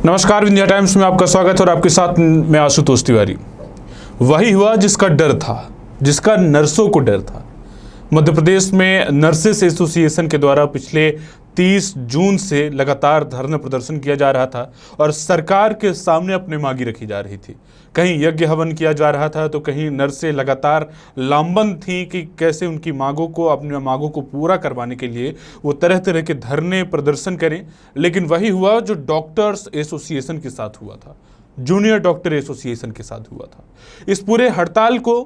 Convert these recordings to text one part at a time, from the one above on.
नमस्कार, India times में आपका स्वागत है और आपके साथ मैं आशुतोष तिवारी। वही हुआ जिसका डर था, जिसका नर्सों को डर था। मध्य प्रदेश में नर्सेस एसोसिएशन के द्वारा पिछले 30 जून से लगातार धरना प्रदर्शन किया जा रहा था और सरकार के सामने अपनी मांगी रखी जा रही थी। कहीं यज्ञ हवन किया जा रहा था तो कहीं नर्सें लगातार लामबंद थी कि कैसे उनकी मांगों को, अपनी मांगों को पूरा करवाने के लिए वो तरह तरह के धरने प्रदर्शन करें। लेकिन वही हुआ जो डॉक्टर्स एसोसिएशन के साथ हुआ था, जूनियर डॉक्टर एसोसिएशन के साथ हुआ था। इस पूरे हड़ताल को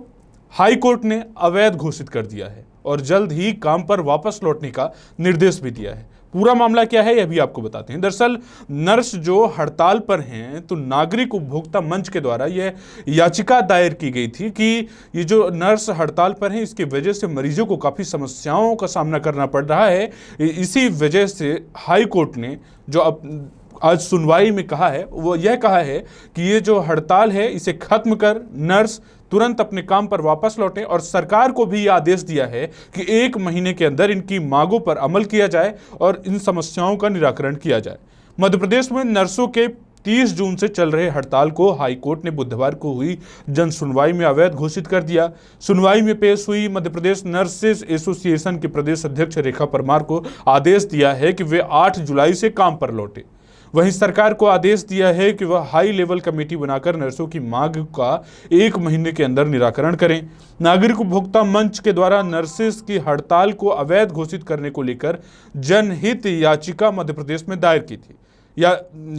हाई कोर्ट ने अवैध घोषित कर दिया है और जल्द ही काम पर वापस लौटने का निर्देश भी दिया है। पूरा मामला क्या है यह भी आपको बताते हैं। दरअसल नर्स जो हड़ताल पर हैं तो नागरिक उपभोक्ता मंच के द्वारा यह याचिका दायर की गई थी कि ये जो नर्स हड़ताल पर हैं इसकी वजह से मरीजों को काफ़ी समस्याओं का सामना करना पड़ रहा है। इसी वजह से हाई कोर्ट ने जो अब आज सुनवाई में कहा है वो यह कहा है कि ये जो हड़ताल है इसे खत्म कर नर्स तुरंत अपने काम पर वापस लौटें और सरकार को भी यह आदेश दिया है कि 1 महीने के अंदर इनकी मांगों पर अमल किया जाए और इन समस्याओं का निराकरण किया जाए। मध्य प्रदेश में नर्सों के 30 जून से चल रहे हड़ताल को हाई कोर्ट ने बुधवार को हुई जन सुनवाई में अवैध घोषित कर दिया। सुनवाई में पेश हुई मध्य प्रदेश नर्सेस एसोसिएशन के प्रदेश अध्यक्ष रेखा परमार को आदेश दिया है कि वे 8 जुलाई से काम पर लौटे। वहीं सरकार को आदेश दिया है कि वह हाई लेवल कमेटी बनाकर नर्सों की मांग का 1 महीने के अंदर निराकरण करें। नागरिक उपभोक्ता मंच के द्वारा नर्सेस की हड़ताल को अवैध घोषित करने को लेकर जनहित याचिका मध्य प्रदेश में दायर की थी।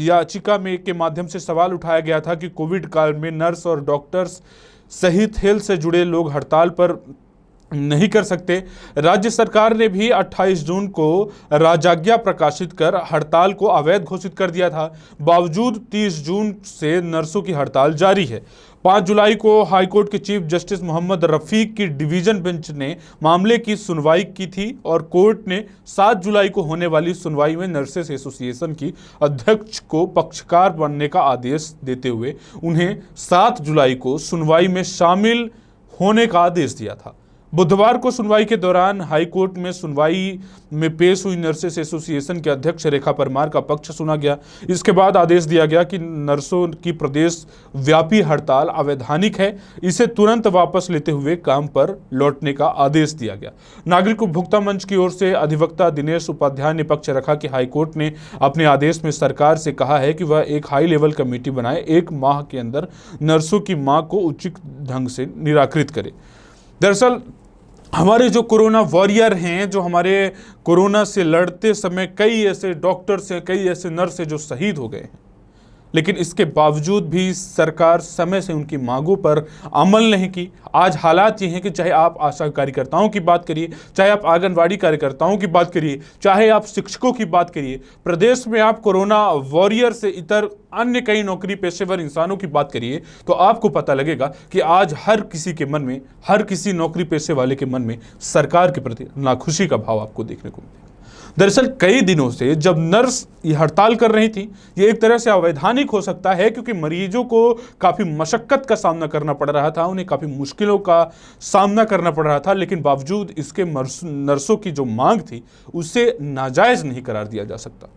याचिका में के माध्यम से सवाल उठाया गया था कि कोविड काल में नर्स और डॉक्टर्स सहित हेल्थ से जुड़े लोग हड़ताल पर नहीं कर सकते। राज्य सरकार ने भी 28 जून को राजाज्ञा प्रकाशित कर हड़ताल को अवैध घोषित कर दिया था। बावजूद 30 जून से नर्सों की हड़ताल जारी है। 5 जुलाई को हाईकोर्ट के चीफ जस्टिस मोहम्मद रफीक की डिवीजन बेंच ने मामले की सुनवाई की थी और कोर्ट ने 7 जुलाई को होने वाली सुनवाई में नर्सेस एसोसिएशन की अध्यक्ष को पक्षकार बनने का आदेश देते हुए उन्हें 7 जुलाई को सुनवाई में शामिल होने का आदेश दिया था। बुधवार को सुनवाई के दौरान हाईकोर्ट में सुनवाई में पेश हुई नर्सेस एसोसिएशन के अध्यक्ष रेखा परमार का पक्ष सुना गया। इसके बाद आदेश दिया गया कि नर्सों की प्रदेश व्यापी हड़ताल अवैधानिक है, इसे तुरंत वापस लेते हुए काम पर लौटने का आदेश दिया गया। नागरिक उपभोक्ता मंच की ओर से अधिवक्ता दिनेश उपाध्याय ने पक्ष रखा कि हाईकोर्ट ने अपने आदेश में सरकार से कहा है कि वह एक हाई लेवल कमेटी बनाए, 1 माह के अंदर नर्सों की मांग को उचित ढंग से निराकृत करे। दरअसल हमारे जो कोरोना वॉरियर हैं, जो हमारे कोरोना से लड़ते समय कई ऐसे डॉक्टर्स हैं, कई ऐसे नर्स हैं जो शहीद हो गए हैं, लेकिन इसके बावजूद भी सरकार समय से उनकी मांगों पर अमल नहीं की। आज हालात ये हैं कि चाहे आप आशा कार्यकर्ताओं की बात करिए, चाहे आप आंगनवाड़ी कार्यकर्ताओं की बात करिए, चाहे आप शिक्षकों की बात करिए, प्रदेश में आप कोरोना वॉरियर से इतर अन्य कई नौकरी पेशेवर इंसानों की बात करिए तो आपको पता लगेगा कि आज हर किसी के मन में, हर किसी नौकरी पेशे वाले के मन में सरकार के प्रति नाखुशी का भाव आपको देखने को मिलेगा। दरअसल कई दिनों से जब नर्स ये हड़ताल कर रही थी, ये एक तरह से अवैधानिक हो सकता है क्योंकि मरीजों को काफ़ी मशक्क़त का सामना करना पड़ रहा था, उन्हें काफ़ी मुश्किलों का सामना करना पड़ रहा था, लेकिन बावजूद इसके नर्सों की जो मांग थी उसे नाजायज़ नहीं करार दिया जा सकता।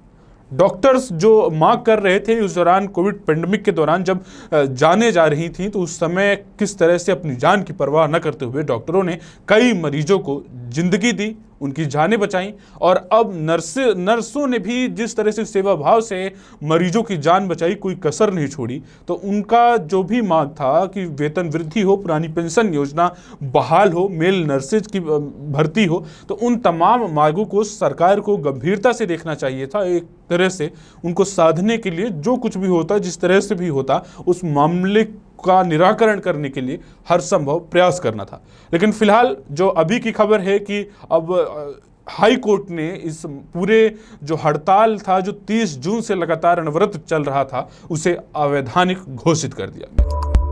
डॉक्टर्स जो मांग कर रहे थे उस दौरान, कोविड पेंडेमिक के दौरान जब जानें जा रही थी तो उस समय किस तरह से अपनी जान की परवाह न करते हुए डॉक्टरों ने कई मरीजों को जिंदगी दी, उनकी जानें बचाई। और अब नर्सों ने भी जिस तरह से सेवा भाव से मरीजों की जान बचाई, कोई कसर नहीं छोड़ी। तो उनका जो भी मांग था कि वेतन वृद्धि हो, पुरानी पेंशन योजना बहाल हो, मेल नर्सेज की भर्ती हो, तो उन तमाम मांगों को सरकार को गंभीरता से देखना चाहिए था। एक तरह से उनको साधने के लिए जो कुछ भी होता, जिस तरह से भी होता, उस मामले का निराकरण करने के लिए हर संभव प्रयास करना था। लेकिन फिलहाल जो अभी की खबर है कि अब हाई कोर्ट ने इस पूरे जो हड़ताल था, जो 30 जून से लगातार अनवरत चल रहा था, उसे अवैधानिक घोषित कर दिया।